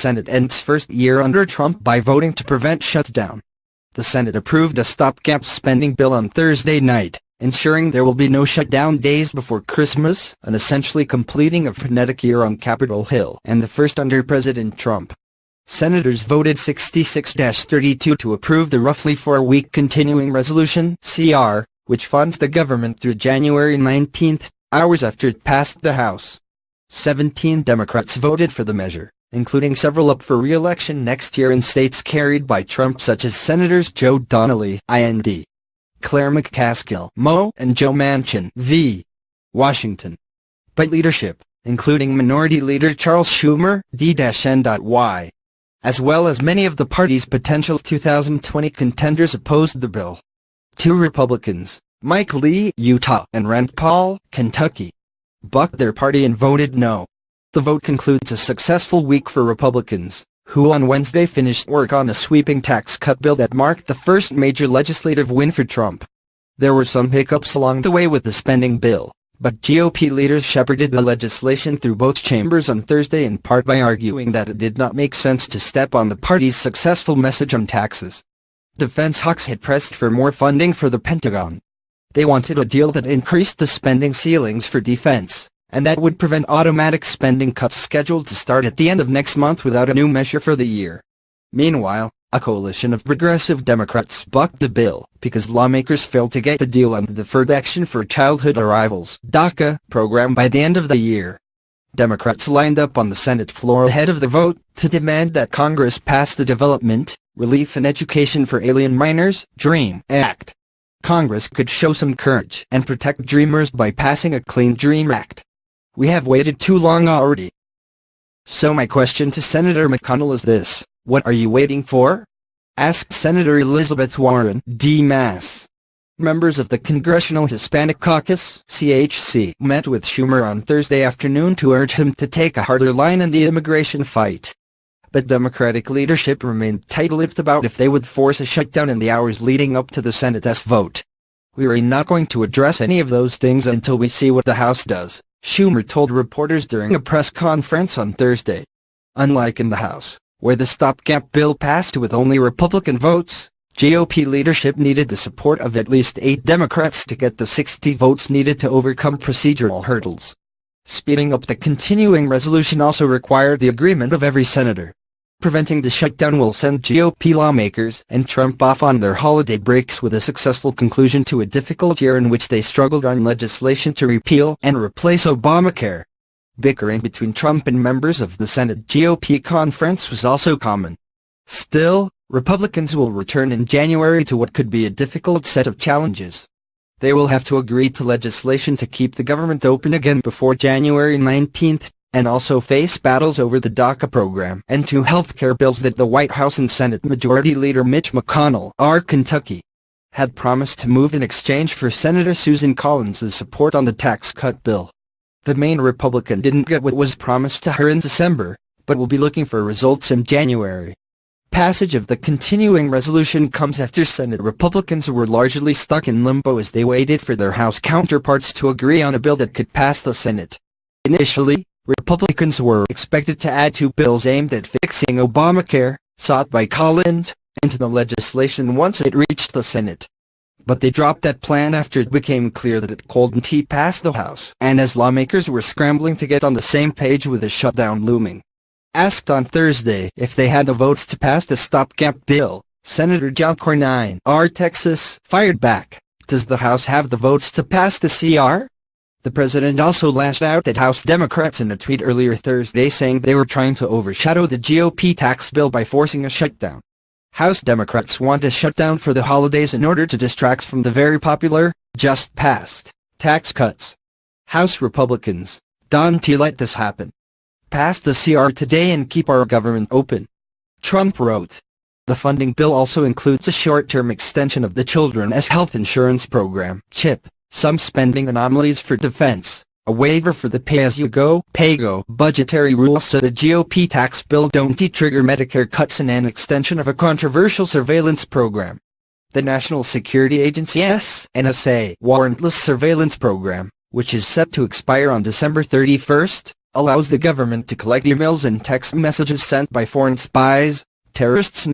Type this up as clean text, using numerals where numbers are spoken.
Senate ends first year under Trump by voting to prevent shutdown. The Senate approved a stopgap spending bill on Thursday night, ensuring there will be no shutdown days before Christmas, and essentially completing a frenetic year on Capitol Hill and the first under President Trump. Senators voted 66-32 to approve the roughly 4-week continuing resolution (CR), which funds the government through January 19, hours after it passed the House. 17 Democrats voted for the measure, including several up for re-election next year in states carried by Trump such as Senators Joe Donnelly, IND, Claire McCaskill, Mo, and Joe Manchin, V. Washington. But leadership, including Minority Leader Charles Schumer, D-N.Y, as well as many of the party's potential 2020 contenders opposed the bill. 2 Republicans, Mike Lee, Utah, and Rand Paul, Kentucky, bucked their party and voted no. The vote concludes a successful week for Republicans, who on Wednesday finished work on a sweeping tax cut bill that marked the first major legislative win for Trump. There were some hiccups along the way with the spending bill, but GOP leaders shepherded the legislation through both chambers on Thursday in part by arguing that it did not make sense to step on the party's successful message on taxes. Defense hawks had pressed for more funding for the Pentagon. They wanted a deal that increased the spending ceilings for defense, and that would prevent automatic spending cuts scheduled to start at the end of next month without a new measure for the year. Meanwhile, a coalition of progressive Democrats bucked the bill because lawmakers failed to get the deal on the Deferred Action for Childhood Arrivals (DACA) program by the end of the year. Democrats lined up on the Senate floor ahead of the vote to demand that Congress pass the Development, Relief and Education for Alien Minors (DREAM) Act. Congress could show some courage and protect dreamers by passing a Clean Dream Act. We have waited too long already. So my question to Senator McConnell is this: what are you waiting for? Asked Senator Elizabeth Warren, D-Mass. Members of the Congressional Hispanic Caucus (CHC) met with Schumer on Thursday afternoon to urge him to take a harder line in the immigration fight. But Democratic leadership remained tight-lipped about if they would force a shutdown in the hours leading up to the Senate's vote. "We are not going to address any of those things until we see what the House does," Schumer told reporters during a press conference on Thursday. Unlike in the House, where the stopgap bill passed with only Republican votes, GOP leadership needed the support of at least 8 Democrats to get the 60 votes needed to overcome procedural hurdles. Speeding up the continuing resolution also required the agreement of every senator. Preventing the shutdown will send GOP lawmakers and Trump off on their holiday breaks with a successful conclusion to a difficult year in which they struggled on legislation to repeal and replace Obamacare. Bickering between Trump and members of the Senate GOP conference was also common. Still, Republicans will return in January to what could be a difficult set of challenges. They will have to agree to legislation to keep the government open again before January 19, and also face battles over the DACA program and 2 health care bills that the White House and Senate Majority Leader Mitch McConnell, Kentucky, had promised to move in exchange for Senator Susan Collins's support on the tax cut bill. The main Republican didn't get what was promised to her in December, but will be looking for results in January. Passage of the continuing resolution comes after Senate Republicans were largely stuck in limbo as they waited for their House counterparts to agree on a bill that could pass the Senate. Initially, Republicans were expected to add 2 bills aimed at fixing Obamacare, sought by Collins, into the legislation once it reached the Senate. But they dropped that plan after it became clear that it couldn't pass the House, and as lawmakers were scrambling to get on the same page with a shutdown looming. Asked on Thursday if they had the votes to pass the stopgap bill, Senator Joe Manchin, Texas, fired back, "Does the House have the votes to pass the CR?" The president also lashed out at House Democrats in a tweet earlier Thursday saying they were trying to overshadow the GOP tax bill by forcing a shutdown. House Democrats want a shutdown for the holidays in order to distract from the very popular, just-passed, tax cuts. House Republicans, don't let this happen. Pass the CR today and keep our government open, Trump wrote. The funding bill also includes a short-term extension of the Children's Health Insurance Program, CHIP, some spending anomalies for defense, a waiver for the pay-as-you-go (PAYGO) budgetary rules so the GOP tax bill don't trigger Medicare cuts, and an extension of a controversial surveillance program. The National Security Agency's (NSA) warrantless surveillance program, which is set to expire on December 31, allows the government to collect emails and text messages sent by foreign spies, terrorists,